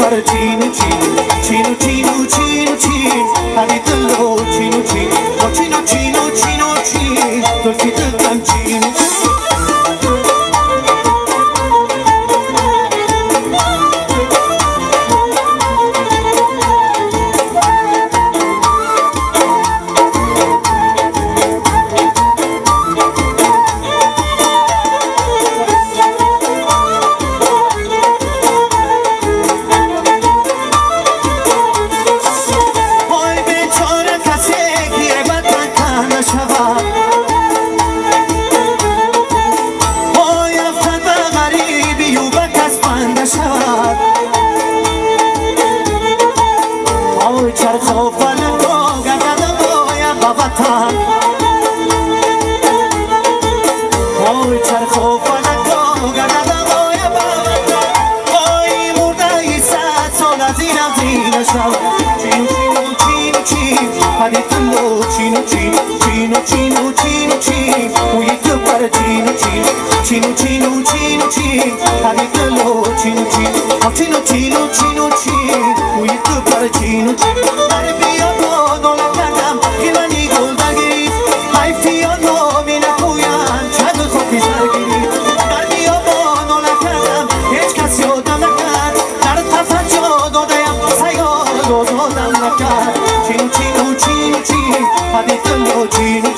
पर चीनू चीनू चीनू चीनू चीनू चीन हरी दिलो चीनू चीन ओ चीनू चीनू चीनू चीन तो किधर कम चीनू چرخ فلک و گردن باید با وطن چرخ فلک و گردن باید با وطن وای مرده ای 100 سال از اینم زینه شو چینو چینو چینو چین هدی تلو چینو چین چینو چینو چینو چین موی تو پر چینو چین چینو چینو چینو چین هدی تلو چینو چین چینو چینو چینو چین موی تو پر چینو چین Chino, chino, chino, chino, chino, chino, chino, chino, chino,